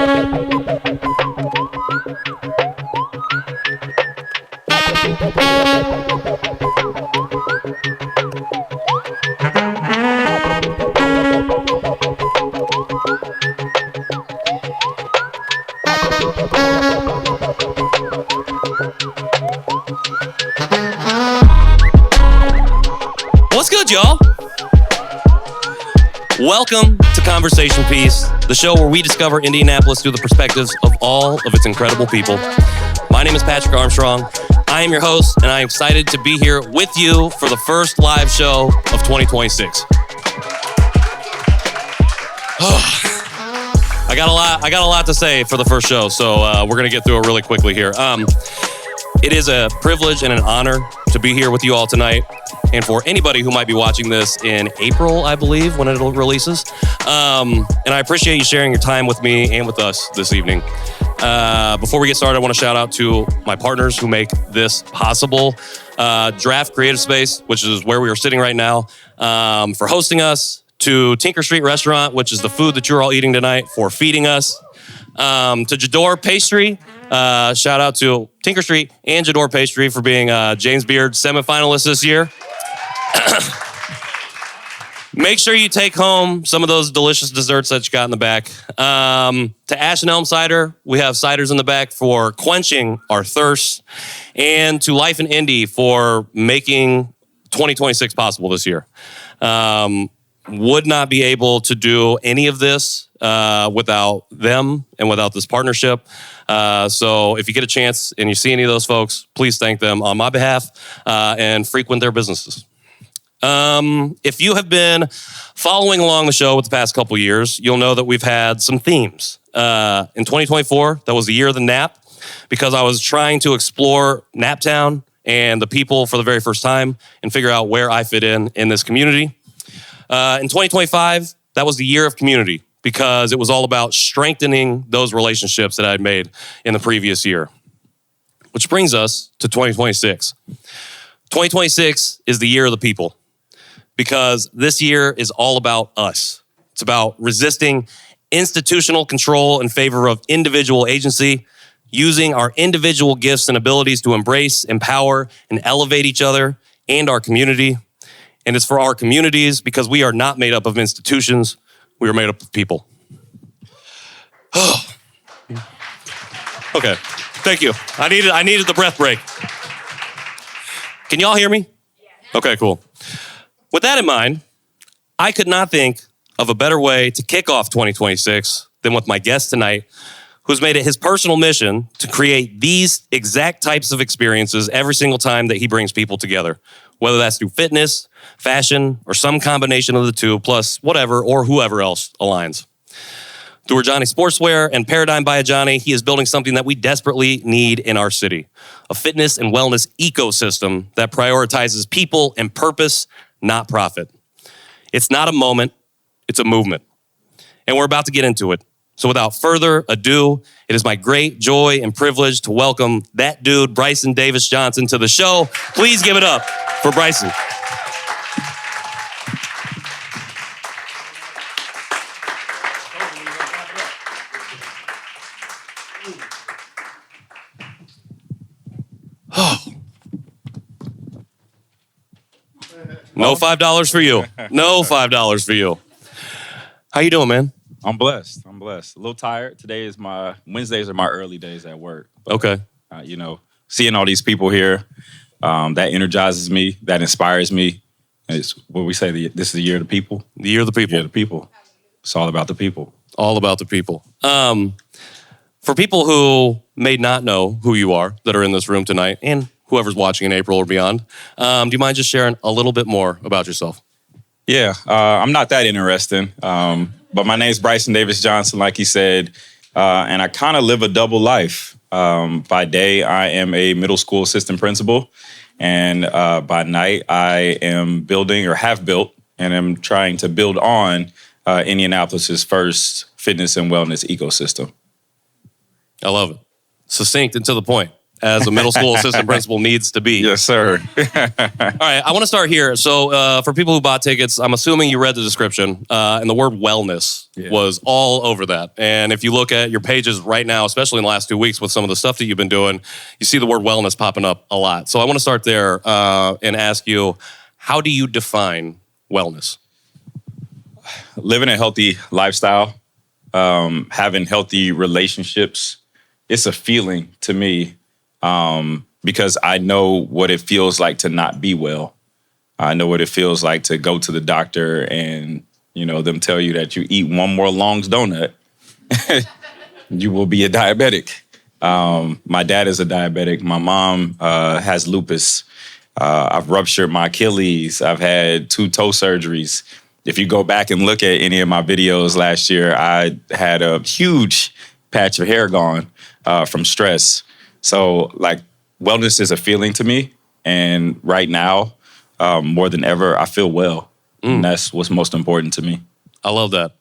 What's good, y'all? Welcome to Conversation Piece, the show where we discover Indianapolis through the perspectives of all of its incredible people. My name is Patrick Armstrong. I am your host, and I am excited to be here with you for the first live show of 2026. I got a lot to say for the first show, so we're gonna get through it really quickly here. It is a privilege and an honor to be here with you all tonight. And for anybody who might be watching this in April, I believe, when it releases. And I appreciate you sharing your time with me and with us this evening. Before we get started, I want to shout out to my partners who make this possible. Draft Creative Space, which is where we are sitting right now, for hosting us. To Tinker Street Restaurant, which is the food that you're all eating tonight, for feeding us. To Jador Pastry. Shout out to Tinker Street and Jador Pastry for being James Beard semifinalists this year. Make sure you take home some of those delicious desserts that you got in the back. To Ash and Elm Cider, we have ciders in the back for quenching our thirst. And to Life in Indy for making 2026 possible this year. Would not be able to do any of this without them and without this partnership. So if you get a chance and you see any of those folks, please thank them on my behalf and frequent their businesses. If you have been following along the show with the past couple years, you'll know that we've had some themes. In 2024, that was the year of the nap, because I was trying to explore Naptown and the people for the very first time and figure out where I fit in this community. In 2025, that was the year of community, because it was all about strengthening those relationships that I had made in the previous year. Which brings us to 2026. 2026 is the year of the people, because this year is all about us. It's about resisting institutional control in favor of individual agency, using our individual gifts and abilities to embrace, empower, and elevate each other and our community. And it's for our communities, because we are not made up of institutions. We are made up of people. Okay, thank you. I needed the breath break. Can y'all hear me? Okay, cool. With that in mind, I could not think of a better way to kick off 2026 than with my guest tonight, who's made it his personal mission to create these exact types of experiences every single time that he brings people together, whether that's through fitness, fashion, or some combination of the two, plus whatever or whoever else aligns. Through Ajani Sportswear and Paradigm by Ajani, he is building something that we desperately need in our city, a fitness and wellness ecosystem that prioritizes people and purpose, not profit. It's not a moment, it's a movement. And we're about to get into it. So without further ado, it is my great joy and privilege to welcome that dude, Bryson Davis-Johnson, to the show. Please give it up for Bryson. No $5 for you. No $5 for you. How you doing, man? I'm blessed. A little tired. Wednesdays are my early days at work. Okay. Seeing all these people here, that energizes me, that inspires me. It's what we say, this is the year of the people. The year of the people. The year of the people. It's all about the people. All about the people. For people who may not know who you are that are in this room tonight, and whoever's watching in April or beyond, do you mind just sharing a little bit more about yourself? Yeah, I'm not that interesting, but my name's Bryson Davis-Johnson, like he said, and I kind of live a double life. By day, I am a middle school assistant principal, and by night, I am building or have built and am trying to build on Indianapolis's first fitness and wellness ecosystem. I love it. Succinct and to the point. as a middle school assistant principal needs to be. Yes, sir. All right, I want to start here. So for people who bought tickets, I'm assuming you read the description, and the word wellness was all over that. And if you look at your pages right now, especially in the last 2 weeks with some of the stuff that you've been doing, you see the word wellness popping up a lot. So I want to start there and ask you, how do you define wellness? Living a healthy lifestyle, having healthy relationships, it's a feeling to me. Because I know what it feels like to not be well. I know what it feels like to go to the doctor and, them tell you that you eat one more Long's donut, you will be a diabetic. My dad is a diabetic. My mom has lupus. I've ruptured my Achilles. I've had 2 toe surgeries. If you go back and look at any of my videos last year, I had a huge patch of hair gone from stress. So, wellness is a feeling to me. And right now, more than ever, I feel well. And that's what's most important to me. I love that.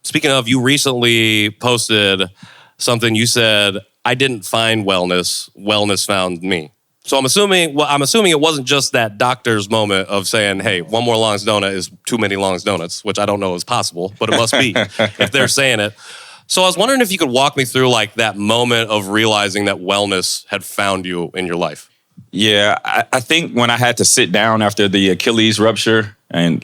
Speaking of, you recently posted something. You said, I didn't find wellness. Wellness found me. So I'm assuming it wasn't just that doctor's moment of saying, hey, one more Long's donut is too many Long's donuts, which I don't know is possible, but it must be if they're saying it. So I was wondering if you could walk me through that moment of realizing that wellness had found you in your life. Yeah, I think when I had to sit down after the Achilles rupture and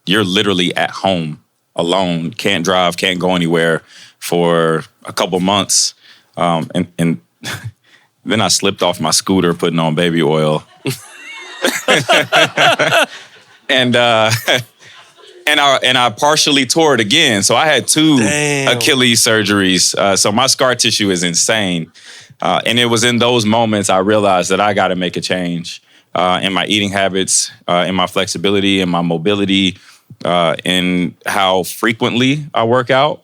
you're literally at home alone, can't drive, can't go anywhere for a couple months. And then I slipped off my scooter putting on baby oil. And I partially tore it again. So I had 2 Achilles surgeries. So my scar tissue is insane. And it was in those moments I realized that I got to make a change in my eating habits, in my flexibility, in my mobility, in how frequently I work out.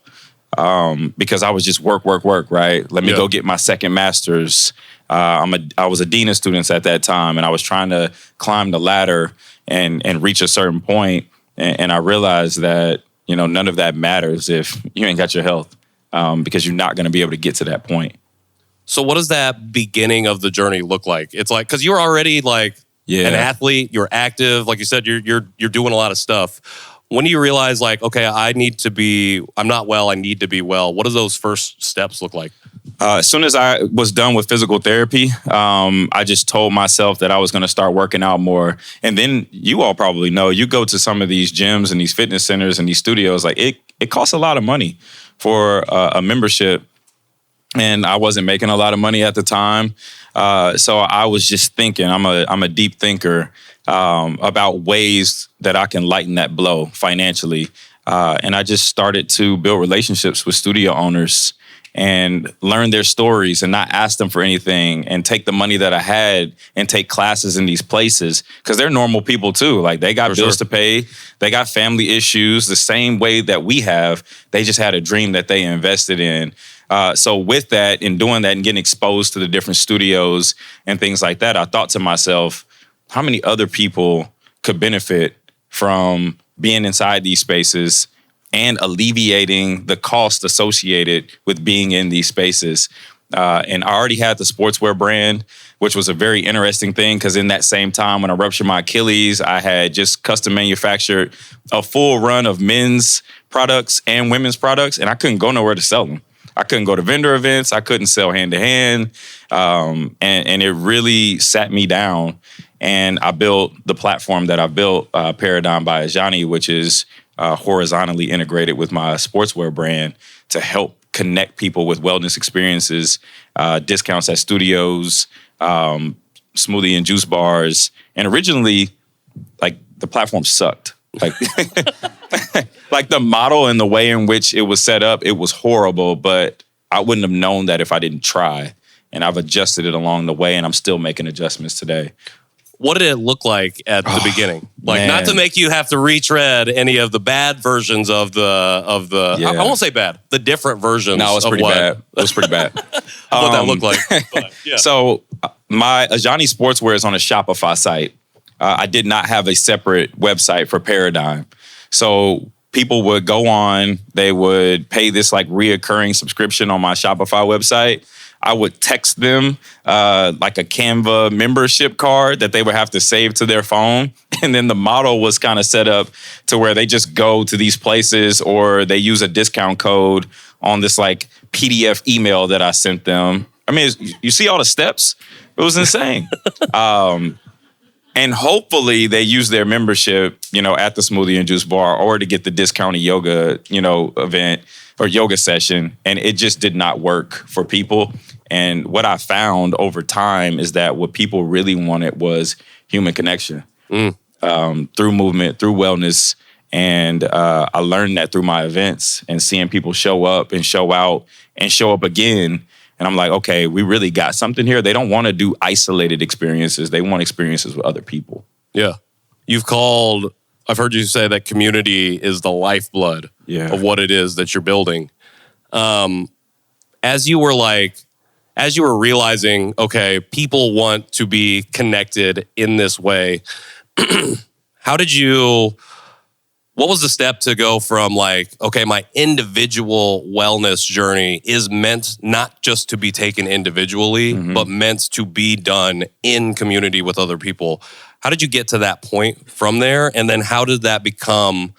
Because I was just work, right? Let me go get my second master's. I was a dean of students at that time, and I was trying to climb the ladder and reach a certain point. And I realized that, none of that matters if you ain't got your health, because you're not going to be able to get to that point. So what does that beginning of the journey look like? It's because you're already an athlete, you're active. Like you said, you're doing a lot of stuff. When do you realize okay, I'm not well, I need to be well? What do those first steps look like? As soon as I was done with physical therapy, I just told myself that I was going to start working out more. And then you all probably know, you go to some of these gyms and these fitness centers and these studios, it costs a lot of money for a membership. And I wasn't making a lot of money at the time. So I was just thinking, I'm a deep thinker about ways that I can lighten that blow financially. And I just started to build relationships with studio owners and learn their stories and not ask them for anything and take the money that I had and take classes in these places because they're normal people too. They got bills to pay. They got family issues the same way that we have. They just had a dream that they invested in. So with that and doing that and getting exposed to the different studios and things like that, I thought to myself, how many other people could benefit from being inside these spaces and alleviating the cost associated with being in these spaces. And I already had the sportswear brand, which was a very interesting thing because in that same time when I ruptured my Achilles, I had just custom manufactured a full run of men's products and women's products, and I couldn't go nowhere to sell them. I couldn't go to vendor events. I couldn't sell hand to hand. And it really sat me down. And I built the platform that I built, Paradigm by Ajani, which is horizontally integrated with my sportswear brand to help connect people with wellness experiences, discounts at studios, smoothie and juice bars. And originally, the platform sucked. The model and the way in which it was set up, it was horrible, but I wouldn't have known that if I didn't try. And I've adjusted it along the way, and I'm still making adjustments today. What did it look like at the beginning? Not to make you have to retread any of the bad versions of the Yeah. I won't say bad, the different versions. No, it was pretty bad. It was pretty bad. What that looked like. But, yeah. So my Ajani Sportswear is on a Shopify site. I did not have a separate website for Paradigm. So people would go on, they would pay this reoccurring subscription on my Shopify website. I would text them like a Canva membership card that they would have to save to their phone. And then the model was kind of set up to where they just go to these places or they use a discount code on this like PDF email that I sent them. I mean, you see all the steps? It was insane. And hopefully they use their membership, at the Smoothie and Juice Bar or to get the discounted yoga, event or yoga session. And it just did not work for people. And what I found over time is that what people really wanted was human connection through movement, through wellness. And I learned that through my events and seeing people show up and show out and show up again. And I'm like, okay, we really got something here. They don't want to do isolated experiences. They want experiences with other people. Yeah. I've heard you say that community is the lifeblood of what it is that you're building. As you were realizing, okay, people want to be connected in this way, what was the step to go from like, okay, my individual wellness journey is meant not just to be taken individually, but meant to be done in community with other people? How did you get to that point from there? And then how did that become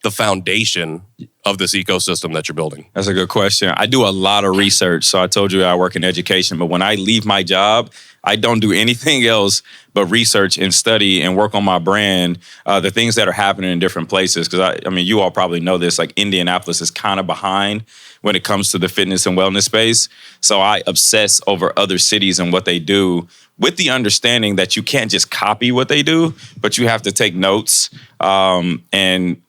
the foundation of this ecosystem that you're building? That's a good question. I do a lot of research. So I told you I work in education, but when I leave my job, I don't do anything else but research and study and work on my brand, the things that are happening in different places. Because I mean, you all probably know this, like Indianapolis is kind of behind when it comes to the fitness and wellness space. So I obsess over other cities and what they do with the understanding that you can't just copy what they do, but you have to take notes and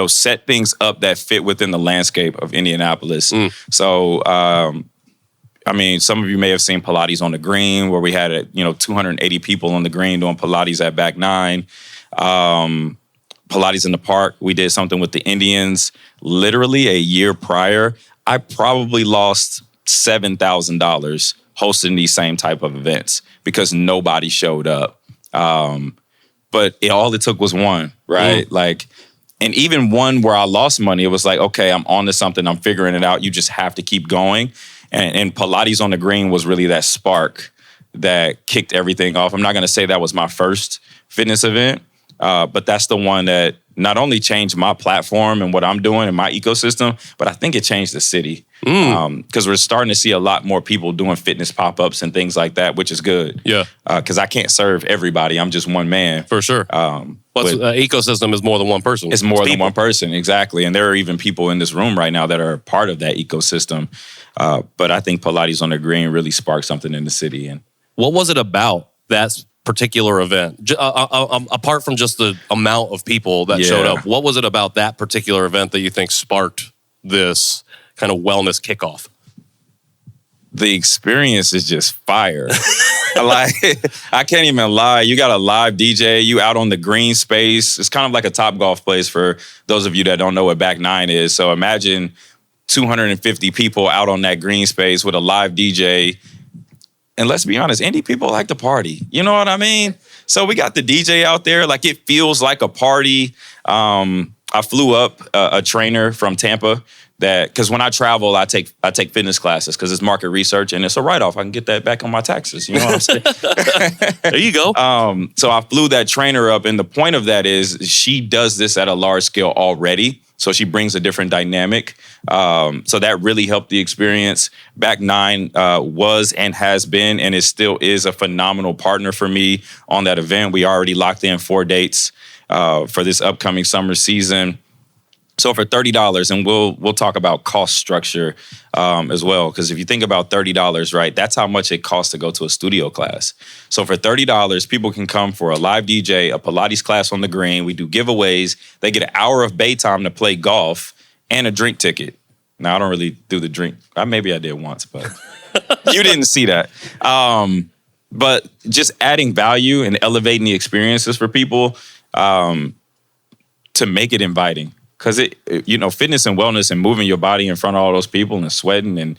set things up that fit within the landscape of Indianapolis. So, I mean, some of you may have seen Pilates on the Green, where we had 280 people on the Green doing Pilates at Back 9. Pilates in the Park, we did something with the Indians. Literally a year prior, I probably lost $7,000 hosting these same type of events because nobody showed up. But all it took was one, right? And even one where I lost money, it was like, okay, I'm on to something. I'm figuring it out. You just have to keep going. And Pilates on the Green was really that spark that kicked everything off. I'm not going to say that was my first fitness event, but that's the one that not only changed my platform and what I'm doing in my ecosystem, but I think it changed the city. Because we're starting to see a lot more people doing fitness pop-ups and things like that, which is good. Yeah. Because I can't serve everybody. I'm just one man. For sure. Ecosystem is more than one person. It's more than one person, exactly. And there are even people in this room right now that are part of that ecosystem. But I think Pilates on the Green really sparked something in the city. And what was it about that particular event? Apart from just the amount of people that showed up, what was it about that particular event that you think sparked this kind of wellness kickoff? The experience is just fire. I can't even lie. You got a live DJ, you out on the green space. It's kind of like a Topgolf place for those of you that don't know what Back 9 is. So imagine 250 people out on that green space with a live DJ. And let's be honest, Indy people like to party. You know what I mean? So we got the DJ out there. Like, it feels like a party. I flew up a trainer from Tampa because when I travel, I take fitness classes because it's market research and it's a write-off. I can get that back on my taxes. You know what I'm saying? There you go. So I flew that trainer up, and the point of that is she does this at a large scale already. So she brings a different dynamic. So that really helped the experience. Back 9 was and has been and it still is a phenomenal partner for me on that event. We already locked in 4 dates for this upcoming summer season. So for $30, and we'll talk about cost structure as well, because if you think about $30, right, that's how much it costs to go to a studio class. So for $30, people can come for a live DJ, a Pilates class on the Green. We do giveaways. They get an hour of bay time to play golf and a drink ticket. Now, I don't really do the drink. Maybe I did once, but you didn't see that. But just adding value and elevating the experiences for people to make it inviting. Because fitness and wellness and moving your body in front of all those people and sweating and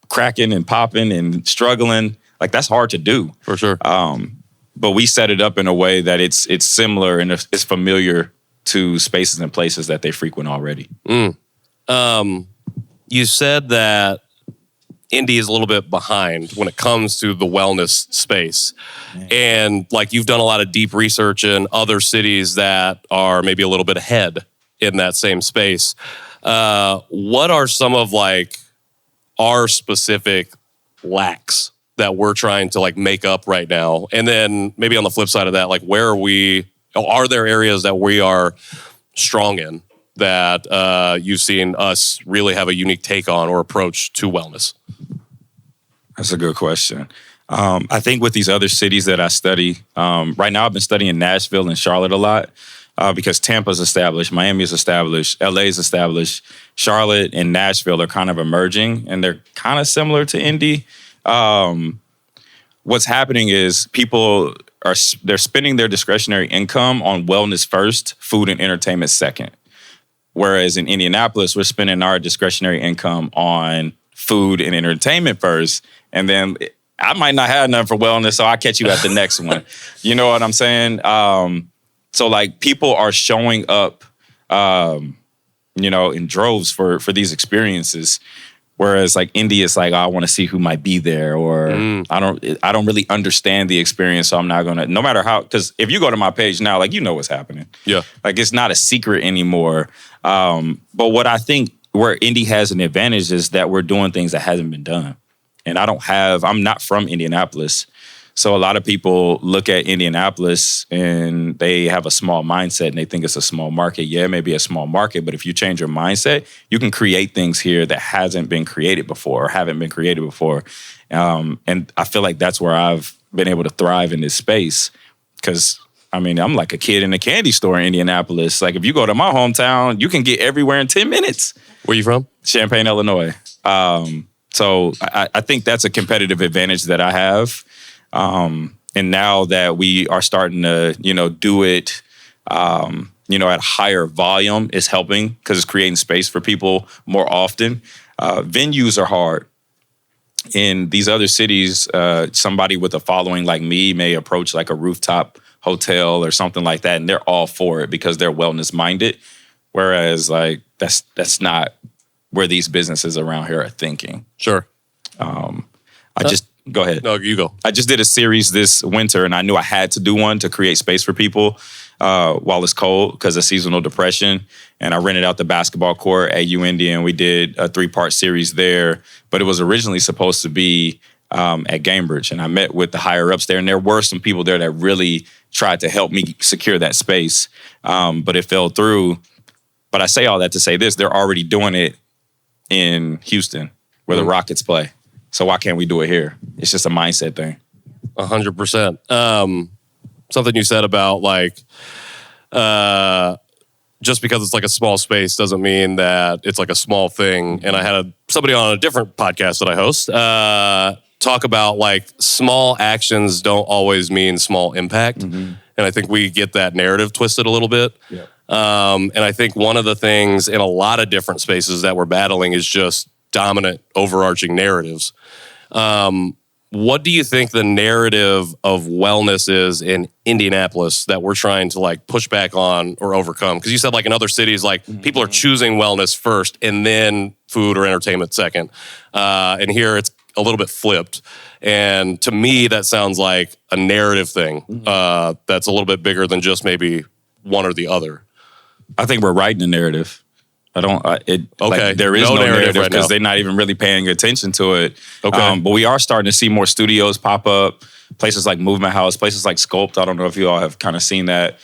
cracking and popping and struggling, like, that's hard to do. For sure. But we set it up in a way that it's similar and it's familiar to spaces and places that they frequent already. You said that Indy is a little bit behind when it comes to the wellness space. And like you've done a lot of deep research in other cities that are maybe a little bit ahead in that same space. What are some of like our specific lacks that we're trying to like make up right now? And then maybe on the flip side of that, like are there areas that we are strong in that you've seen us really have a unique take on or approach to wellness? That's a good question. I think with these other cities that I study, right now I've been studying Nashville and Charlotte a lot because Tampa's established, Miami is established, LA is established. Charlotte and Nashville are kind of emerging, and they're kind of similar to Indy. What's happening is they're spending their discretionary income on wellness first, food and entertainment second. Whereas in Indianapolis, we're spending our discretionary income on food and entertainment first, and then I might not have none for wellness, so I'll catch you at the next one. You know what I'm saying? So like people are showing up, in droves for these experiences. Whereas like Indy is like, oh, I want to see who might be there, or I don't really understand the experience, so I'm not gonna. No matter how, because if you go to my page now, like you know what's happening. Yeah, like it's not a secret anymore. But what I think where Indy has an advantage is that we're doing things that hasn't been done, and I'm not from Indianapolis. So a lot of people look at Indianapolis and they have a small mindset and they think it's a small market. Yeah, it may be a small market, but if you change your mindset, you can create things here that hasn't been created before or haven't been created before. And I feel like that's where I've been able to thrive in this space because, I mean, I'm like a kid in a candy store in Indianapolis. Like if you go to my hometown, you can get everywhere in 10 minutes. Where you from? Champaign, Illinois. So I think that's a competitive advantage that I have. And now that we are starting to, do it, at higher volume is helping because it's creating space for people more often. Venues are hard. In these other cities, somebody with a following like me may approach like a rooftop hotel or something like that, and they're all for it because they're wellness minded. Whereas like that's not where these businesses around here are thinking. Sure. Go ahead. No, you go. I just did a series this winter, and I knew I had to do one to create space for people while it's cold because of seasonal depression. And I rented out the basketball court at Indy, and we did a 3-part series there. But it was originally supposed to be at Cambridge, and I met with the higher-ups there, and there were some people there that really tried to help me secure that space, but it fell through. But I say all that to say this, they're already doing it in Houston where the Rockets play. So why can't we do it here? It's just a mindset thing. 100%. Something you said about like, just because it's like a small space doesn't mean that it's like a small thing. And I had somebody on a different podcast that I host talk about like small actions don't always mean small impact. Mm-hmm. And I think we get that narrative twisted a little bit. Yeah. And I think one of the things in a lot of different spaces that we're battling is just dominant overarching narratives. What do you think the narrative of wellness is in Indianapolis that we're trying to like push back on or overcome? Because you said like in other cities, like people are choosing wellness first and then food or entertainment second. And here it's a little bit flipped. And to me, that sounds like a narrative thing that's a little bit bigger than just maybe one or the other. I think we're writing the narrative. There is no narrative because they're not even really paying attention to it. Okay. But we are starting to see more studios pop up, places like Movement House, places like Sculpt. I don't know if you all have kind of seen that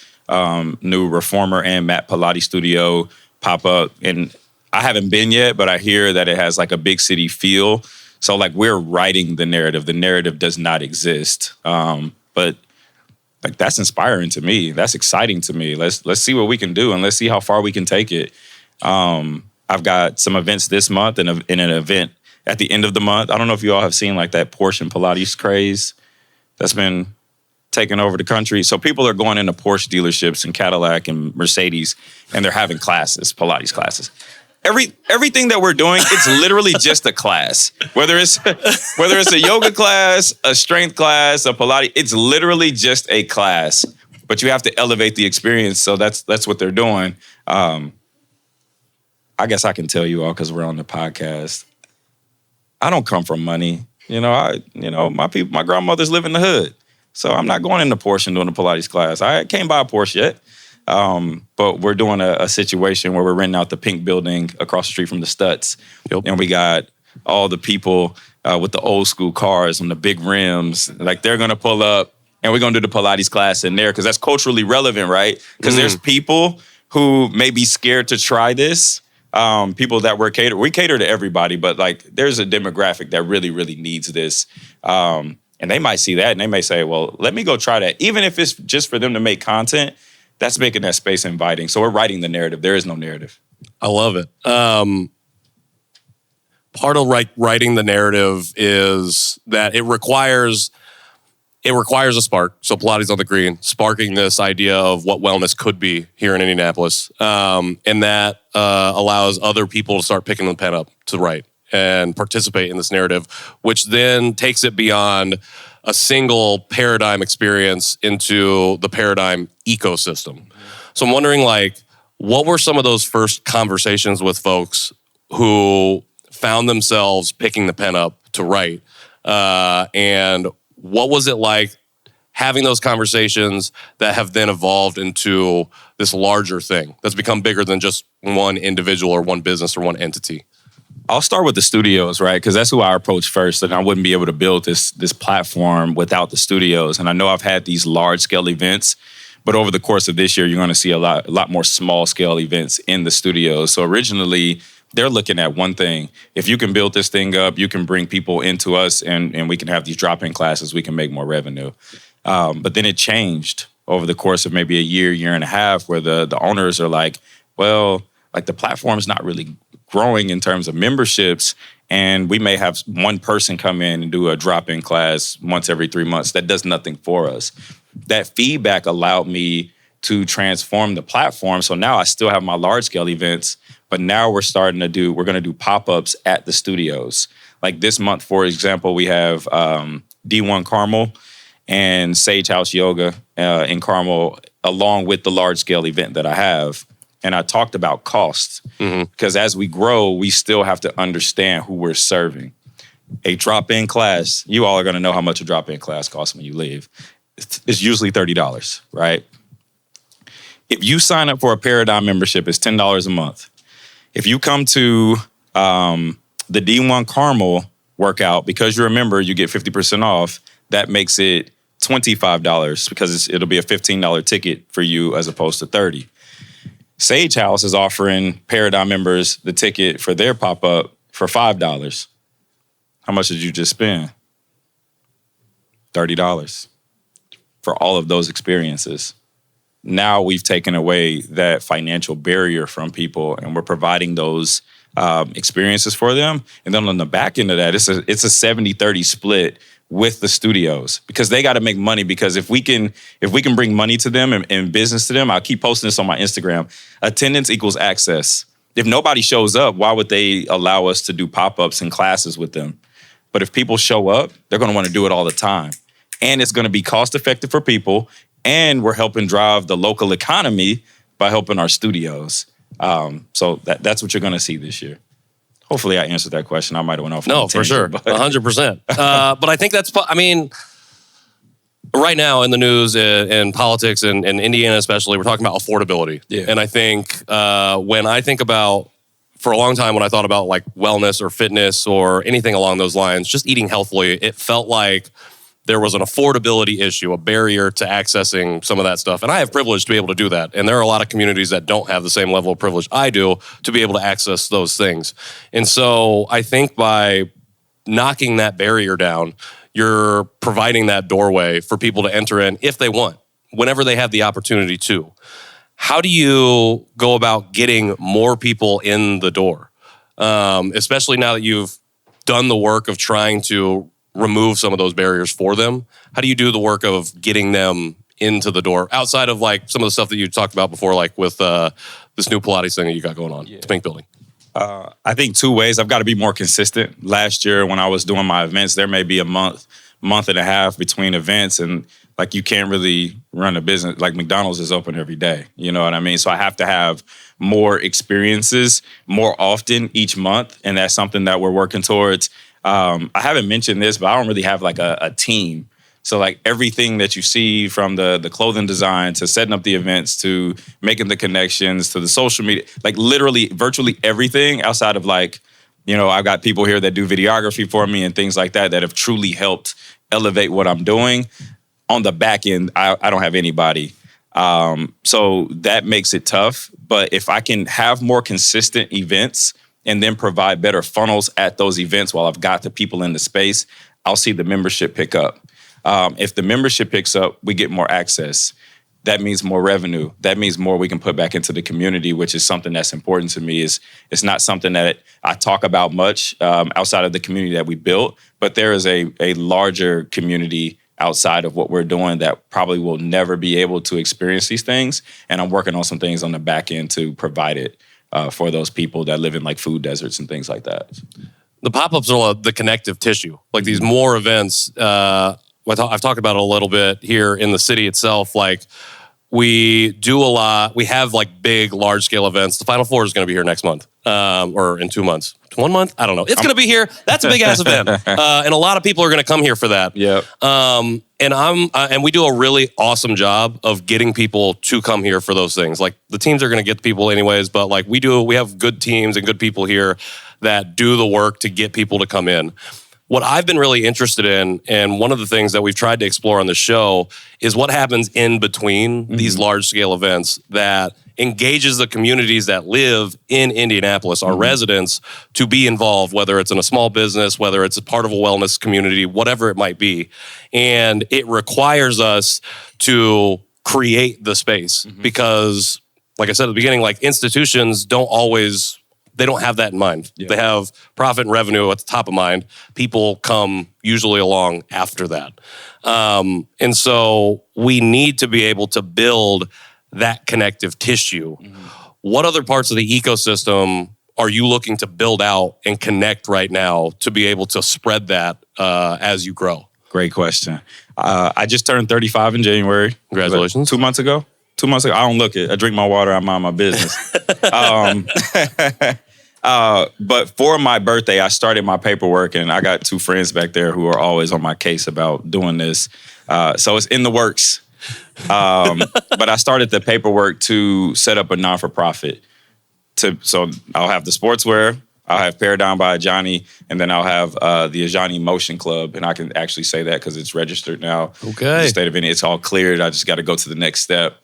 new Reformer and Matt Pilates studio pop up. And I haven't been yet, but I hear that it has like a big city feel. So like we're writing the narrative. The narrative does not exist. But like that's inspiring to me. That's exciting to me. Let's see what we can do and let's see how far we can take it. I've got some events this month and an event at the end of the month. I don't know if you all have seen like that Porsche and Pilates craze that's been taking over the country. So people are going into Porsche dealerships and Cadillac and Mercedes, and they're having classes, Pilates classes. Everything that we're doing, it's literally just a class. Whether it's a yoga class, a strength class, a Pilates, it's literally just a class. But you have to elevate the experience. So that's what they're doing. I guess I can tell you all because we're on the podcast. I don't come from money. My people, my grandmothers live in the hood. So I'm not going into Porsche and doing a Pilates class. I can't buy a Porsche yet. But we're doing a situation where we're renting out the pink building across the street from the Stutz. Yep. And we got all the people with the old school cars and the big rims. Like, they're going to pull up and we're going to do the Pilates class in there because that's culturally relevant, right? Because there's people who may be scared to try this. People that we cater to everybody, but like there's a demographic that really, really needs this. And they might see that and they may say, well, let me go try that. Even if it's just for them to make content, that's making that space inviting. So we're writing the narrative. There is no narrative. I love it. Part of writing the narrative is that it requires a spark. So Pilates on the Green, sparking this idea of what wellness could be here in Indianapolis. And that allows other people to start picking the pen up to write and participate in this narrative, which then takes it beyond a single paradigm experience into the paradigm ecosystem. So I'm wondering, what were some of those first conversations with folks who found themselves picking the pen up to write? And what was it like having those conversations that have then evolved into this larger thing that's become bigger than just one individual or one business or one entity? I'll start with the studios, right? Because that's who I approached first, and I wouldn't be able to build this platform without the studios. And I know I've had these large-scale events, but over the course of this year, you're going to see a lot more small-scale events in the studios. So originally, they're looking at one thing. If you can build this thing up, you can bring people into us, and we can have these drop-in classes, we can make more revenue. But then it changed over the course of maybe a year and a half, where the owners are like, well, like the platform's not really growing in terms of memberships, and we may have one person come in and do a drop-in class once every 3 months. That does nothing for us. That feedback allowed me to transform the platform. So now I still have my large-scale events, but now we're going to do pop-ups at the studios. Like this month, for example, we have D1 Carmel and Sage House Yoga in Carmel, along with the large-scale event that I have. And I talked about cost, because as we grow, we still have to understand who we're serving. A drop-in class, you all are going to know how much a drop-in class costs when you leave. It's usually $30, right? If you sign up for a Paradigm membership, it's $10 a month. If you come to the D1 Carmel workout, because you're a member, you get 50% off. That makes it $25 because it'll be a $15 ticket for you as opposed to $30. Sage House is offering Paradigm members the ticket for their pop-up for $5. How much did you just spend? $30 for all of those experiences. Now we've taken away that financial barrier from people, and we're providing those experiences for them. And then on the back end of that, it's a 70-30 split with the studios, because they got to make money. Because if we can bring money to them and business to them, I'll keep posting this on my Instagram. Attendance equals access. If nobody shows up, why would they allow us to do pop-ups and classes with them? But if people show up, they're going to want to do it all the time. And it's going to be cost effective for people. And we're helping drive the local economy by helping our studios. So that's what you're going to see this year. Hopefully I answered that question. I might have went off. No, for sure. 100%. But I think right now in the news and politics and Indiana especially, we're talking about affordability. Yeah. And I think when I think about, for a long time, when I thought about like wellness or fitness or anything along those lines, just eating healthfully, it felt like there was an affordability issue, a barrier to accessing some of that stuff. And I have privilege to be able to do that. And there are a lot of communities that don't have the same level of privilege I do to be able to access those things. And so I think by knocking that barrier down, you're providing that doorway for people to enter in if they want, whenever they have the opportunity to. How do you go about getting more people in the door? Especially now that you've done the work of trying to remove some of those barriers for them. How do you do the work of getting them into the door outside of like some of the stuff that you talked about before, like with this new Pilates thing that you got going on, the Pink Building? I think two ways. I've got to be more consistent. Last year when I was doing my events, there may be a month and a half between events, and like you can't really run a business. Like McDonald's is open every day. You know what I mean? So I have to have more experiences more often each month. And that's something that we're working towards. I haven't mentioned this, but I don't really have like a team. So like everything that you see from the clothing design to setting up the events to making the connections to the social media, like literally virtually everything outside of like, you know, I've got people here that do videography for me and things like that have truly helped elevate what I'm doing. On the back end, I don't have anybody. So that makes it tough. But if I can have more consistent events and then provide better funnels at those events while I've got the people in the space, I'll see the membership pick up. If the membership picks up, we get more access. That means more revenue. That means more we can put back into the community, which is something that's important to me. It's not something that I talk about much outside of the community that we built, but there is a larger community outside of what we're doing that probably will never be able to experience these things. And I'm working on some things on the back end to provide it for those people that live in like food deserts and things like that. The pop-ups are the connective tissue. Like these more events, I've talked about it a little bit here in the city itself. Like we do a lot. We have like big, large scale events. The Final Four is going to be here next month or in 2 months. 1 month? I don't know. It's going to be here. That's a big ass event. And a lot of people are going to come here for that. Yeah. And we do a really awesome job of getting people to come here for those things. Like the teams are going to get the people anyways, but like we have good teams and good people here that do the work to get people to come in. What I've been really interested in, and one of the things that we've tried to explore on the show, is what happens in between these large-scale events that engages the communities that live in Indianapolis, our residents, to be involved, whether it's in a small business, whether it's a part of a wellness community, whatever it might be. And it requires us to create the space because, like I said at the beginning, like institutions don't have that in mind. Yeah. They have profit and revenue at the top of mind. People come usually along after that. And so we need to be able to build that connective tissue. What other parts of the ecosystem are you looking to build out and connect right now to be able to spread that as you grow? Great question. I just turned 35 in January. Congratulations. 2 months ago. 2 months ago. I don't look it. I drink my water. I mind my business. But for my birthday, I started my paperwork, and I got 2 friends back there who are always on my case about doing this. So it's in the works. But I started the paperwork to set up a non-for-profit. So I'll have the sportswear, I'll have Paradigm by Ajani, and then I'll have the Ajani Motion Club. And I can actually say that because it's registered now. Okay. In the state of Indy, it's all cleared. I just got to go to the next step.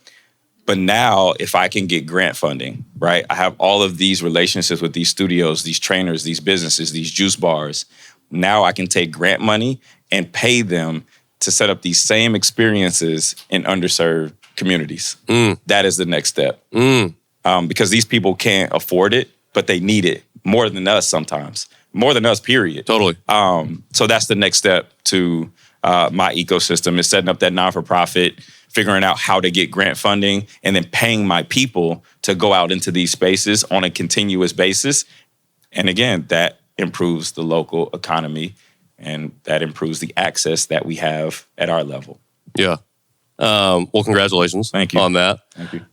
But now, if I can get grant funding, right? I have all of these relationships with these studios, these trainers, these businesses, these juice bars. Now I can take grant money and pay them to set up these same experiences in underserved communities. That is the next step. Because these people can't afford it, but they need it more than us sometimes. More than us, period. Totally. So that's the next step to my ecosystem, is setting up that non-for-profit, figuring out how to get grant funding, and then paying my people to go out into these spaces on a continuous basis. And again, that improves the local economy, and that improves the access that we have at our level. Yeah. Well, congratulations. Thank you on that. Thank you.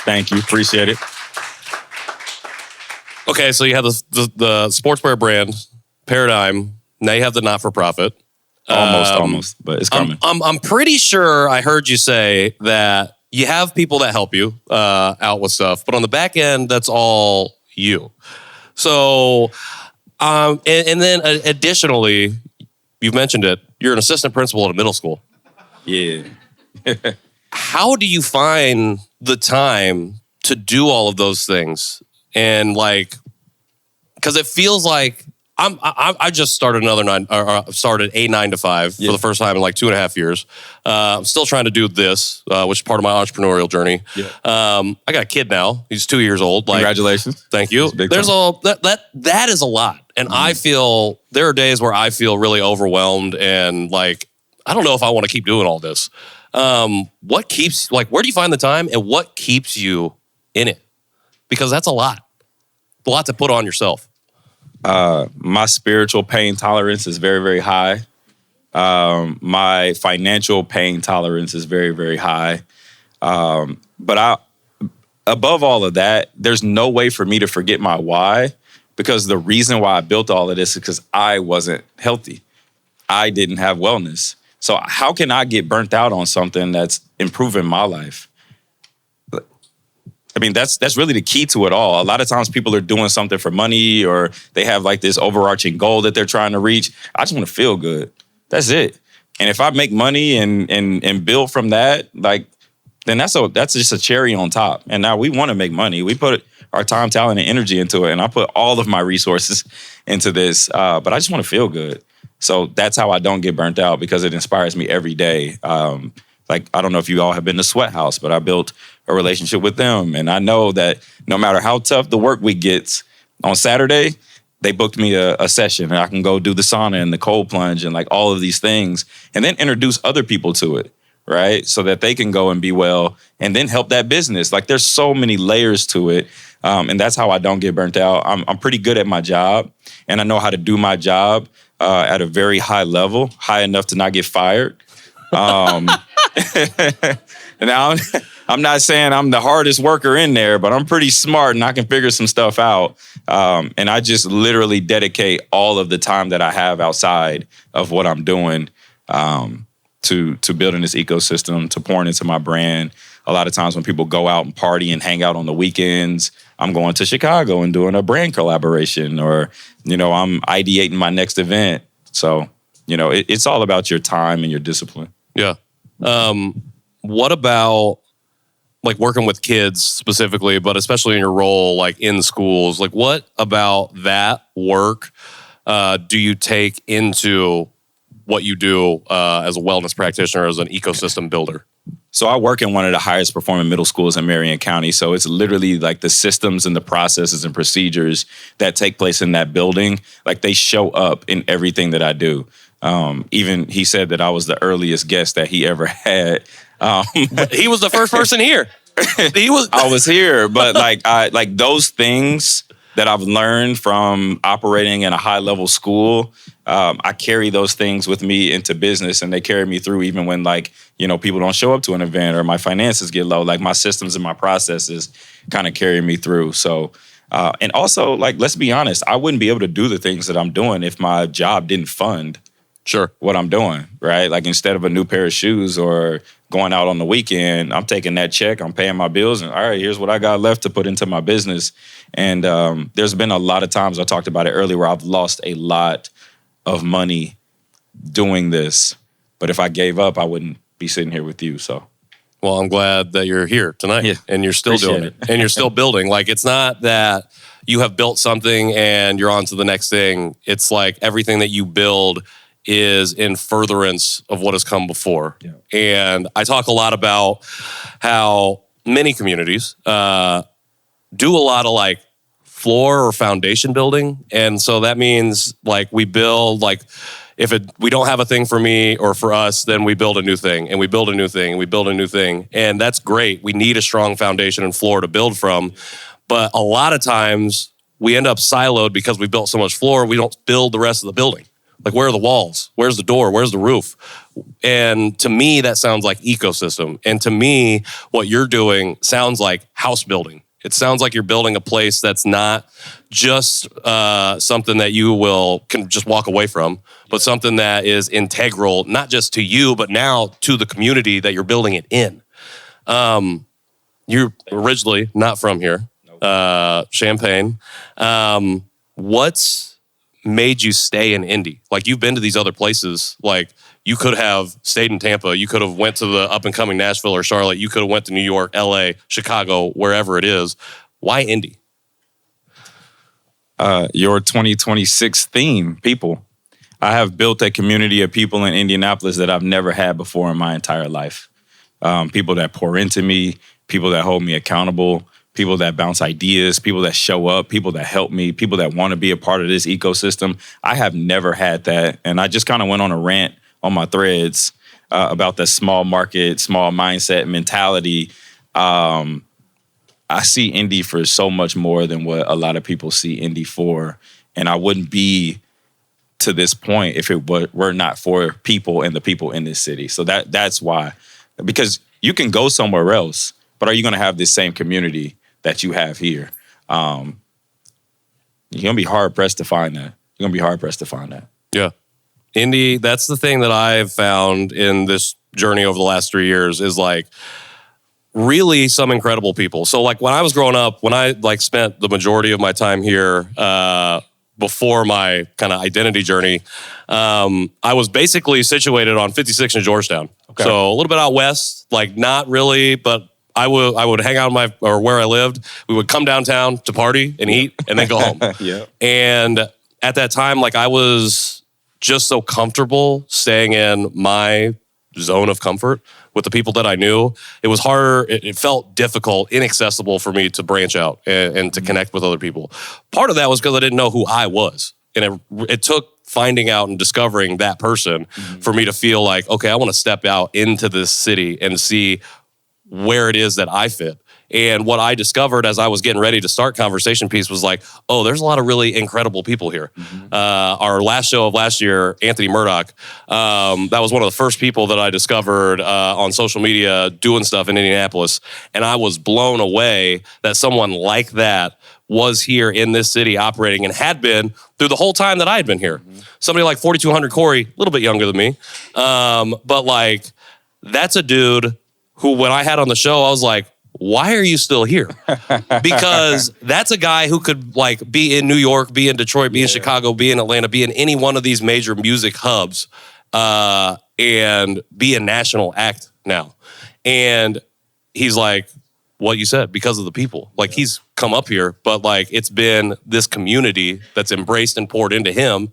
Thank you. Appreciate it. Okay, so you have the sportswear brand, Paradigm. Now you have the not-for-profit. Almost, but it's coming. I'm pretty sure I heard you say that you have people that help you out with stuff, but on the back end, that's all you. So, and then additionally, you've mentioned it, you're an assistant principal at a middle school. Yeah. How do you find the time to do all of those things? And like, because it feels like I just started started a 9 to 5 for the first time in like 2.5 years. I'm still trying to do this, which is part of my entrepreneurial journey. Yeah. I got a kid now. He's 2 years old. Like, congratulations. Thank you. There's that is a lot. And I feel there are days where I feel really overwhelmed and like, I don't know if I want to keep doing all this. What keeps, like, where do you find the time and what keeps you in it? Because that's a lot to put on yourself. My spiritual pain tolerance is very, very high. My financial pain tolerance is very, very high. Above all of that, there's no way for me to forget my why, because the reason why I built all of this is because I wasn't healthy. I didn't have wellness. So how can I get burnt out on something that's improving my life? I mean, that's really the key to it all. A lot of times people are doing something for money, or they have like this overarching goal that they're trying to reach. I just want to feel good. That's it. And if I make money and build from that, like, then that's just a cherry on top. And now we want to make money. We put our time, talent, and energy into it. And I put all of my resources into this. But I just want to feel good. So that's how I don't get burnt out, because it inspires me every day. Like, I don't know if you all have been to Sweat House, but I built a relationship with them. And I know that no matter how tough the work week gets, on Saturday, they booked me a session, and I can go do the sauna and the cold plunge and like all of these things, and then introduce other people to it, right? So that they can go and be well and then help that business. Like, there's so many layers to it. And that's how I don't get burnt out. I'm pretty good at my job, and I know how to do my job at a very high level, high enough to not get fired. Now, I'm not saying I'm the hardest worker in there, but I'm pretty smart and I can figure some stuff out. And I just literally dedicate all of the time that I have outside of what I'm doing to building this ecosystem, to pouring into my brand. A lot of times when people go out and party and hang out on the weekends, I'm going to Chicago and doing a brand collaboration, or, I'm ideating my next event. So, it's all about your time and your discipline. Yeah. What about like working with kids specifically, but especially in your role, like in schools, like what about that work do you take into what you do as a wellness practitioner, as an ecosystem builder? So I work in one of the highest performing middle schools in Marion County. So it's literally like the systems and the processes and procedures that take place in that building, like they show up in everything that I do. Even he said that I was the earliest guest that he ever had. He was the first person here. I was here, but like those things that I've learned from operating in a high level school, I carry those things with me into business, and they carry me through even when people don't show up to an event or my finances get low. Like, my systems and my processes kind of carry me through. So, and also, like, let's be honest, I wouldn't be able to do the things that I'm doing if my job didn't fund what I'm doing, right? Like, instead of a new pair of shoes or going out on the weekend, I'm taking that check, I'm paying my bills, and all right, here's what I got left to put into my business. And there's been a lot of times, I talked about it earlier, where I've lost a lot of money doing this. But if I gave up, I wouldn't be sitting here with you. So, well, I'm glad that you're here tonight, and you're still doing it, and you're still building. Like, it's not that you have built something and you're on to the next thing. It's like everything that you build is in furtherance of what has come before. Yeah. And I talk a lot about how many communities do a lot of like floor or foundation building. And so that means like we build, like we don't have a thing for me or for us, then we build a new thing, and we build a new thing, and we build a new thing. And that's great. We need a strong foundation and floor to build from. But a lot of times we end up siloed because we built so much floor, we don't build the rest of the building. Like, where are the walls? Where's the door? Where's the roof? And to me, that sounds like ecosystem. And to me, what you're doing sounds like house building. It sounds like you're building a place that's not just something that you can just walk away from, but something that is integral, not just to you, but now to the community that you're building it in. You're originally not from here, Champaign. What's made you stay in Indy? Like, you've been to these other places. Like, you could have stayed in Tampa. You could have went to the up and coming Nashville or Charlotte. You could have went to New York, LA, Chicago, wherever it is. Why Indy? Your 2026 theme, people. I have built a community of people in Indianapolis that I've never had before in my entire life. People that pour into me, people that hold me accountable, people that bounce ideas, people that show up, people that help me, people that want to be a part of this ecosystem. I have never had that. And I just kind of went on a rant on my threads about the small market, small mindset mentality. I see Indy for so much more than what a lot of people see Indy for. And I wouldn't be to this point if it were not for people and the people in this city. So that's why. Because you can go somewhere else, but are you going to have this same community that you have here? You're going to be hard-pressed to find that. Yeah. Indy, that's the thing that I've found in this journey over the last 3 years is like really some incredible people. So like when I was growing up, when I like spent the majority of my time here before my kind of identity journey, I was basically situated on 56 in Georgetown. Okay. So a little bit out west, like not really, but I would hang out where I lived. We would come downtown to party and eat and then go home. Yeah. And at that time, like I was just so comfortable staying in my zone of comfort with the people that I knew. It was harder. It felt difficult, inaccessible for me to branch out and to connect with other people. Part of that was because I didn't know who I was. And it took finding out and discovering that person for me to feel like, okay, I want to step out into this city and see where it is that I fit. And what I discovered as I was getting ready to start Conversation Piece was like, oh, there's a lot of really incredible people here. Our last show of last year, Anthony Murdoch, that was one of the first people that I discovered on social media doing stuff in Indianapolis. And I was blown away that someone like that was here in this city operating and had been through the whole time that I had been here. Somebody like 4200 Corey, a little bit younger than me. But like, that's a dude who, when I had on the show, I was like, why are you still here? Because that's a guy who could like be in New York, be in Detroit, be in Chicago, be in Atlanta, be in any one of these major music hubs, and be a national act now. And he's like, what you said, because of the people. Like he's come up here, but like it's been this community that's embraced and poured into him,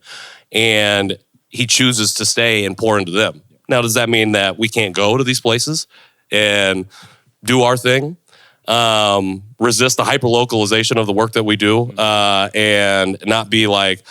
and he chooses to stay and pour into them. Now, does that mean that we can't go to these places and do our thing, resist the hyper-localization of the work that we do, and not be like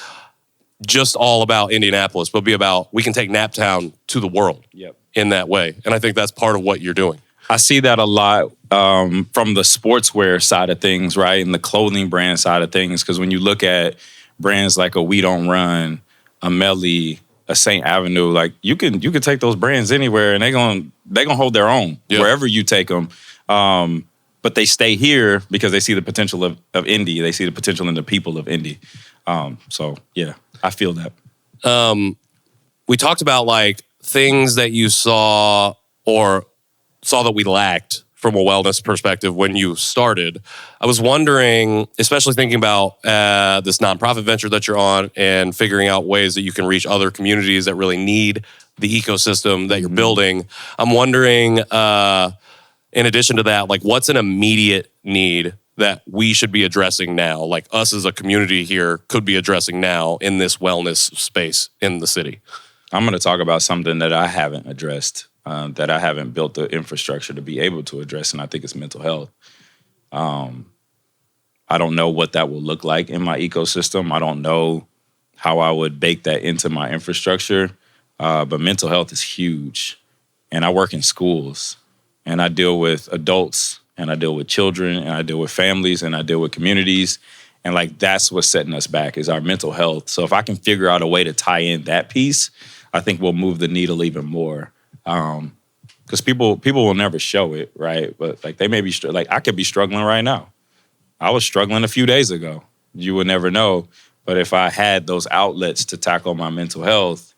just all about Indianapolis, but be about, we can take Naptown to the world in that way. And I think that's part of what you're doing. I see that a lot from the sportswear side of things, right? And the clothing brand side of things. Because when you look at brands like a We Don't Run, a Melly, a St. Avenue, like you can take those brands anywhere and they're gonna hold their own wherever you take them. But they stay here because they see the potential of Indy. They see the potential in the people of Indy. So yeah, I feel that. We talked about like things that you saw that we lacked from a wellness perspective when you started. I was wondering, especially thinking about this nonprofit venture that you're on and figuring out ways that you can reach other communities that really need the ecosystem that you're building. I'm wondering, in addition to that, like what's an immediate need that we should be addressing now, like us as a community here could be addressing now in this wellness space in the city? I'm going to talk about something that I haven't addressed, that I haven't built the infrastructure to be able to address, and I think it's mental health. I don't know what that will look like in my ecosystem. I don't know how I would bake that into my infrastructure, but mental health is huge. And I work in schools, and I deal with adults, and I deal with children, and I deal with families, and I deal with communities. And like that's what's setting us back is our mental health. So if I can figure out a way to tie in that piece, I think we'll move the needle even more. Because people will never show it, right? But like they may be like I could be struggling right now. I was struggling a few days ago. You would never know. But if I had those outlets to tackle my mental health,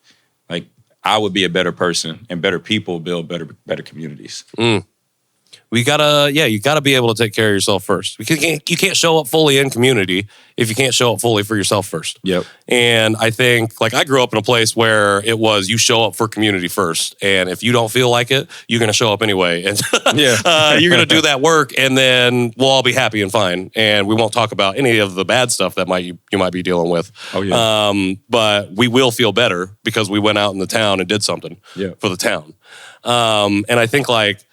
like I would be a better person, and better people build better communities. You gotta be able to take care of yourself first. You can't show up fully in community if you can't show up fully for yourself first. Yep. And I think, like, I grew up in a place where it was you show up for community first, and if you don't feel like it, you're gonna show up anyway, and you're gonna do that work, and then we'll all be happy and fine, and we won't talk about any of the bad stuff that you might be dealing with. Oh yeah. But we will feel better because we went out in the town and did something for the town. And I think like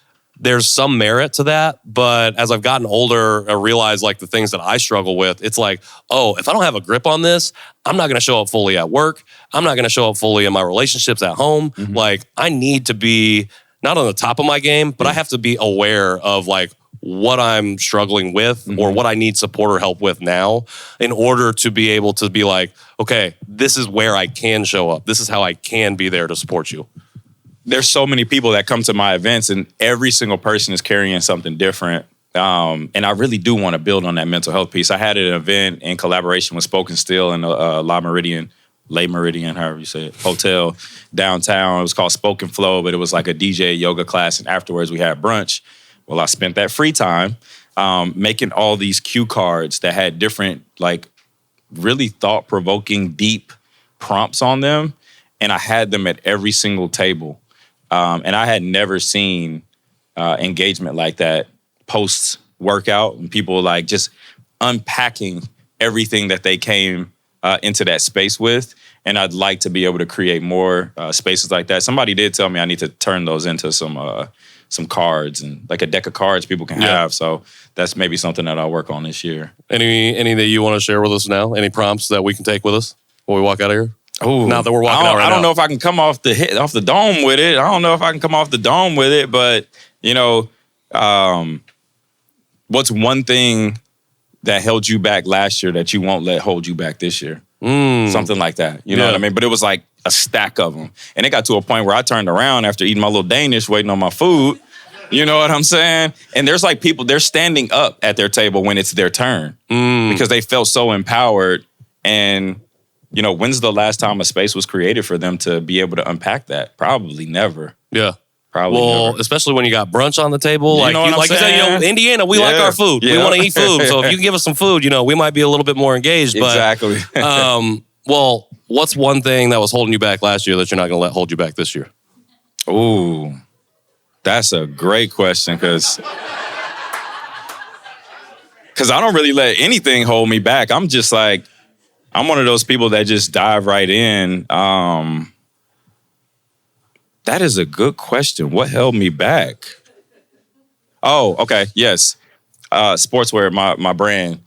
there's some merit to that, but as I've gotten older, I realize like the things that I struggle with, it's like, oh, if I don't have a grip on this, I'm not gonna show up fully at work. I'm not gonna show up fully in my relationships at home. Like I need to be not on the top of my game, but I have to be aware of like what I'm struggling with or what I need support or help with now in order to be able to be like, okay, this is where I can show up. This is how I can be there to support you. There's so many people that come to my events, and every single person is carrying something different. And I really do want to build on that mental health piece. I had an event in collaboration with Spoken Steel and Le Meridian, however you say it, hotel downtown. It was called Spoken Flow, but it was like a DJ yoga class, and afterwards we had brunch. Well, I spent that free time making all these cue cards that had different, like, really thought-provoking, deep prompts on them, and I had them at every single table. And I had never seen engagement like that post-workout, and people like just unpacking everything that they came into that space with. And I'd like to be able to create more spaces like that. Somebody did tell me I need to turn those into some cards, and like a deck of cards people can have. So that's maybe something that I'll work on this year. Any that you want to share with us now? Any prompts that we can take with us when we walk out of here? Oh, now that we're walking out right now. I don't know if I can come off the dome with it. I don't know if I can come off the dome with it, but you know, what's one thing that held you back last year that you won't let hold you back this year? Something like that. You know what I mean? But it was like a stack of them. And it got to a point where I turned around after eating my little Danish, waiting on my food. You know what I'm saying? And there's like people, they're standing up at their table when it's their turn because they felt so empowered. And, you know, when's the last time a space was created for them to be able to unpack that? Probably never. Yeah. Probably never. Especially when you got brunch on the table. You know what I'm you said, you know, Indiana, we like our food. We want to eat food. So if you can give us some food, you know, we might be a little bit more engaged. Exactly. But, well, what's one thing that was holding you back last year that you're not going to let hold you back this year? Ooh, that's a great question because I don't really let anything hold me back. I'm just like, I'm one of those people that just dive right in. That is a good question. What held me back? Oh, okay. Yes. Sportswear, my brand.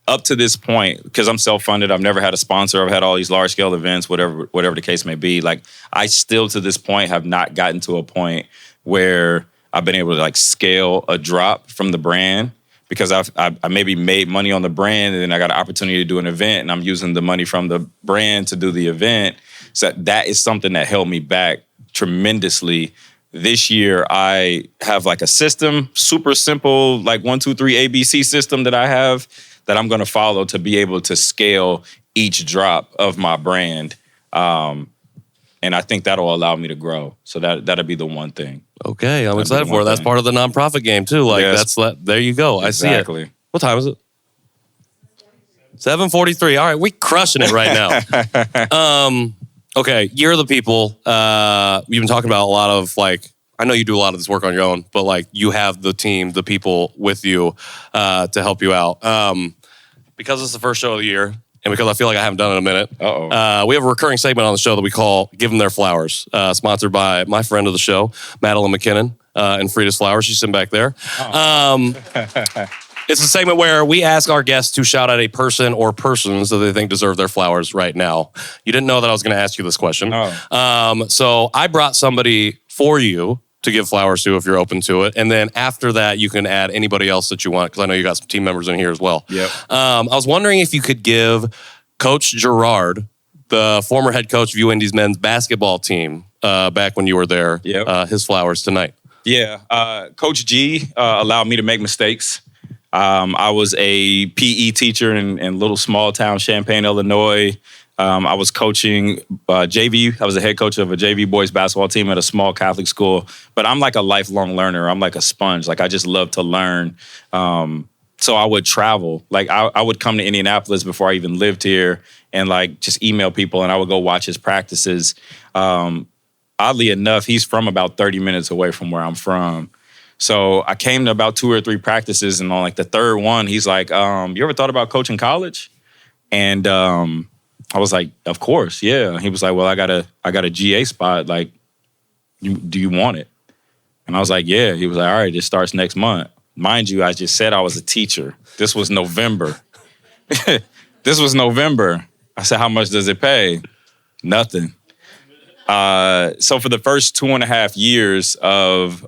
Up to this point, because I'm self-funded, I've never had a sponsor. I've had all these large-scale events, whatever the case may be. Like, I still, to this point, have not gotten to a point where I've been able to, like, scale a drop from the brand because I maybe made money on the brand and then I got an opportunity to do an event and I'm using the money from the brand to do the event. So that is something that held me back tremendously. This year, I have like a system, super simple, like 1, 2, 3 ABC system that I have that I'm going to follow to be able to scale each drop of my brand. And I think that'll allow me to grow. So that'll be the one thing. Okay, I'm excited for it. That's part of the nonprofit game too. Like there you go. Exactly. I see it. What time is it? 7:43. All right, we crushing it right now. Okay, you're the people. You've been talking about a lot of like, I know you do a lot of this work on your own, but like you have the team, the people with you to help you out. Because it's the first show of the year, and because I feel like I haven't done it in a minute, we have a recurring segment on the show that we call Give Them Their Flowers, sponsored by my friend of the show, Madeline McKinnon, and Frida's Flowers. She's sitting back there. It's a segment where we ask our guests to shout out a person or persons that they think deserve their flowers right now. You didn't know that I was going to ask you this question. So I brought somebody for you to give flowers to if you're open to it. And then after that, you can add anybody else that you want, because I know you got some team members in here as well. Yep. I was wondering if you could give Coach Gerard, the former head coach of UIndy's men's basketball team, back when you were there, his flowers tonight. Yeah. Coach G allowed me to make mistakes. I was a PE teacher in little small town Champaign, Illinois. I was coaching JV. I was a head coach of a JV boys basketball team at a small Catholic school. But I'm like a lifelong learner. I'm like a sponge. Like, I just love to learn. So I would travel. Like, I would come to Indianapolis before I even lived here and like just email people, and I would go watch his practices. Oddly enough, he's from about 30 minutes away from where I'm from. So I came to about 2 or 3 practices, and on like the third one, he's like, "You ever thought about coaching college?" And I was like, "Of course, yeah." He was like, "Well, I got a GA spot. Like, do you want it?" And I was like, "Yeah." He was like, "All right, it starts next month." Mind you, I just said I was a teacher. This was November. I said, "How much does it pay?" Nothing. So for the first 2.5 years of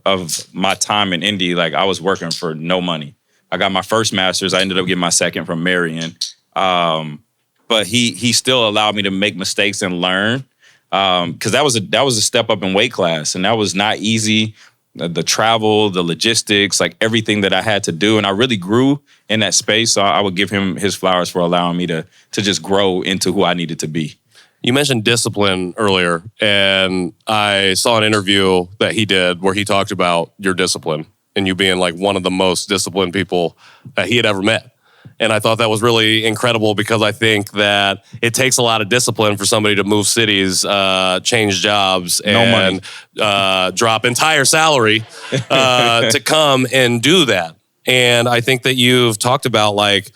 my time in Indy, like I was working for no money. I got my first master's. I ended up getting my second from Marion. But he still allowed me to make mistakes and learn. Because that was a step up in weight class, and that was not easy. The travel, the logistics, like everything that I had to do, and I really grew in that space. So I would give him his flowers for allowing me to just grow into who I needed to be. You mentioned discipline earlier, and I saw an interview that he did where he talked about your discipline and you being like one of the most disciplined people that he had ever met. And I thought that was really incredible because I think that it takes a lot of discipline for somebody to move cities, change jobs, and drop entire salary to come and do that. And I think that you've talked about like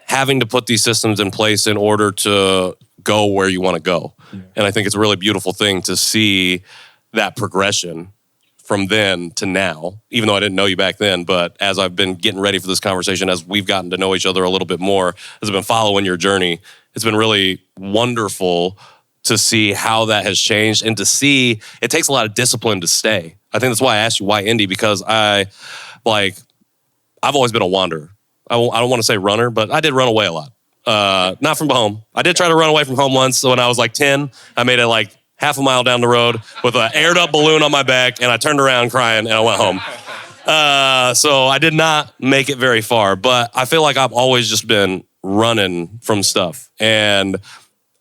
having to put these systems in place in order to go where you want to go. Yeah. And I think it's a really beautiful thing to see that progression from then to now, even though I didn't know you back then. But as I've been getting ready for this conversation, as we've gotten to know each other a little bit more, as I've been following your journey, it's been really wonderful to see how that has changed and to see it takes a lot of discipline to stay. I think that's why I asked you why Indy, because I've always been a wanderer. I don't want to say runner, but I did run away a lot. Not from home. I did try to run away from home once. So when I was like 10, I made it like half a mile down the road with an aired up balloon on my back, and I turned around crying and I went home. So I did not make it very far, but I feel like I've always just been running from stuff, and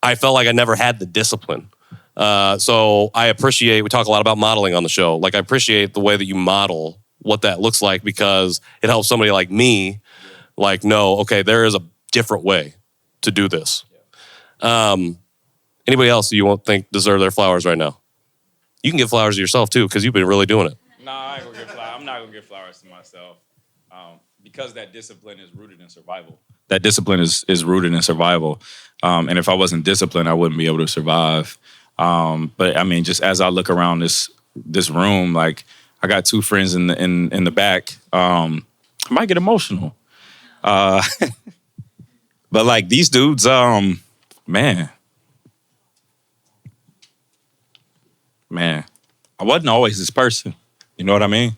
I felt like I never had the discipline. So I appreciate, we talk a lot about modeling on the show. Like I appreciate the way that you model what that looks like, because it helps somebody like me like know, okay, there is a different way to do this. Anybody else you won't think deserve their flowers right now? You can give flowers to yourself too, because you've been really doing it. No, I ain't gonna give flowers. I'm not gonna give flowers to myself, because that discipline is rooted in survival. That discipline is rooted in survival, and if I wasn't disciplined, I wouldn't be able to survive. But I mean, just as I look around this room, like I got two friends in the back. I might get emotional, but like these dudes, man, I wasn't always this person. You know what I mean?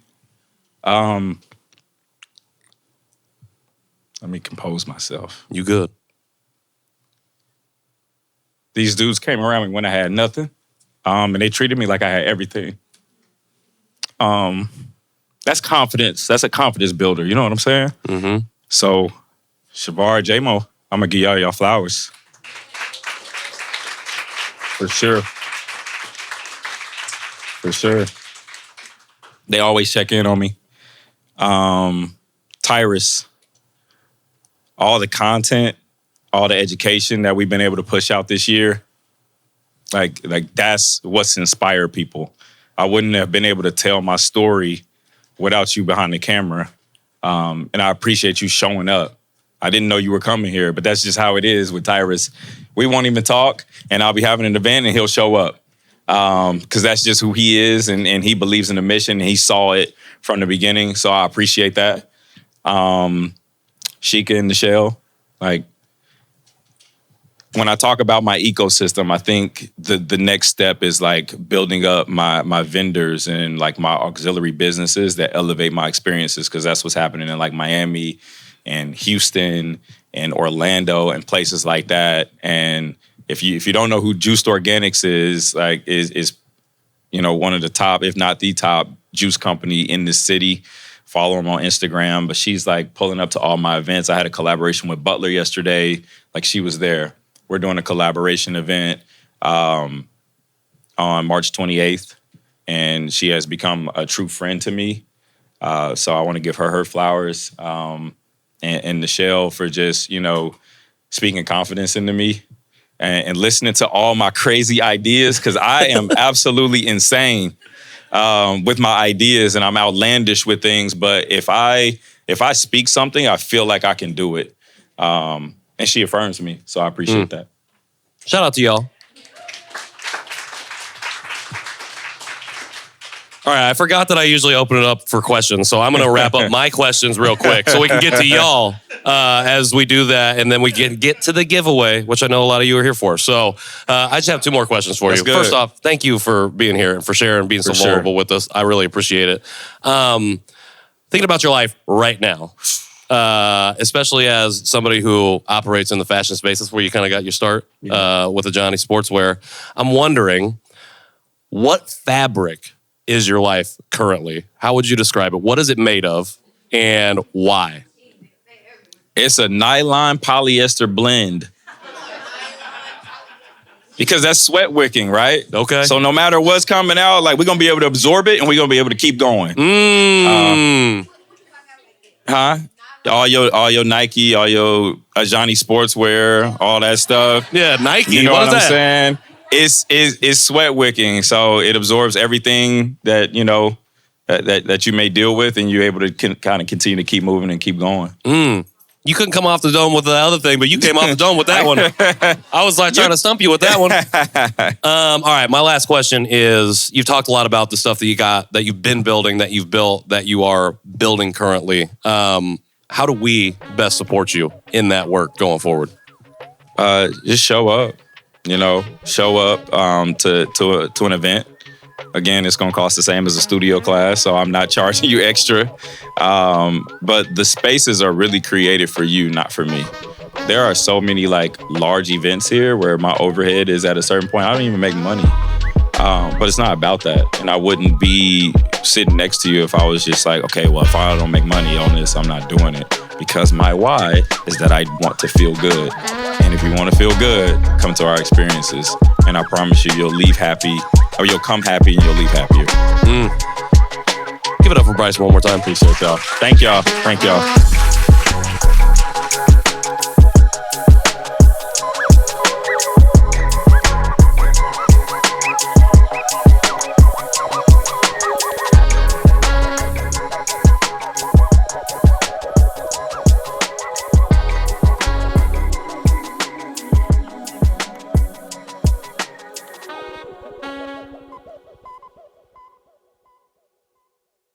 Let me compose myself. You good? These dudes came around me when I had nothing, and they treated me like I had everything. That's confidence. That's a confidence builder. You know what I'm saying? Mm-hmm. So, Shabar, J-Mo, I'm gonna give y'all flowers. For sure. For sure. They always check in on me. Tyrus, all the content, all the education that we've been able to push out this year, like that's what's inspired people. I wouldn't have been able to tell my story without you behind the camera. And I appreciate you showing up. I didn't know you were coming here, but that's just how it is with Tyrus. We won't even talk, and I'll be having an event, and he'll show up. Because that's just who he is, and he believes in the mission. And he saw it from the beginning, so I appreciate that. Sheikah and Nichelle, like when I talk about my ecosystem, I think the next step is like building up my vendors and like my auxiliary businesses that elevate my experiences, because that's what's happening in like Miami and Houston and Orlando and places like that. And if you don't know who Juiced Organics is, like is you know, one of the top, if not the top juice company in the city. Follow them on Instagram. But she's like pulling up to all my events. I had a collaboration with Butler yesterday. Like she was there. We're doing a collaboration event on March 28th. And she has become a true friend to me. So I want to give her flowers. And Nichelle for just, you know, speaking confidence into me. And listening to all my crazy ideas, because I am absolutely insane with my ideas, and I'm outlandish with things. But if I speak something, I feel like I can do it. And she affirms me, so I appreciate that. Shout out to y'all. All right, I forgot that I usually open it up for questions, so I'm going to wrap up my questions real quick so we can get to y'all as we do that, and then we get to the giveaway, which I know a lot of you are here for. So I just have 2 more questions for you. Good. First off, thank you for being here and for sharing and being so vulnerable with us. I really appreciate it. Thinking about your life right now, especially as somebody who operates in the fashion space, that's where you kind of got your start with Ajani Sportswear. I'm wondering, what fabric is your life currently? How would you describe it? What is it made of and why? It's a nylon polyester blend. Because that's sweat wicking, right? Okay. So no matter what's coming out, like we're gonna be able to absorb it and we're gonna be able to keep going. All your Nike, all your Ajani Sportswear, all that stuff. Yeah, Nike. You know what what is I'm that? saying? It's sweat wicking, so it absorbs everything that you know that you may deal with, and you're able to kind of continue to keep moving and keep going. You couldn't come off the dome with the other thing, but you came off the dome with that one. I was like trying to stump you with that one. All right, my last question is: you've talked a lot about the stuff that you got, that you've been building, that you've built, that you are building currently. How do we best support you in that work going forward? Just show up. Show up to an event. Again, it's going to cost the same as a studio class, so I'm not charging you extra. But the spaces are really created for you, not for me. There are so many large events here where my overhead is at a certain point. I don't even make money. But it's not about that. And I wouldn't be sitting next to you if I was just like, okay, well, if I don't make money on this, I'm not doing it. Because my why is that I want to feel good. And if you want to feel good, come to our experiences. And I promise you, you'll leave happy, or you'll come happy and you'll leave happier. Give it up for Bryson one more time. Appreciate y'all. Thank y'all.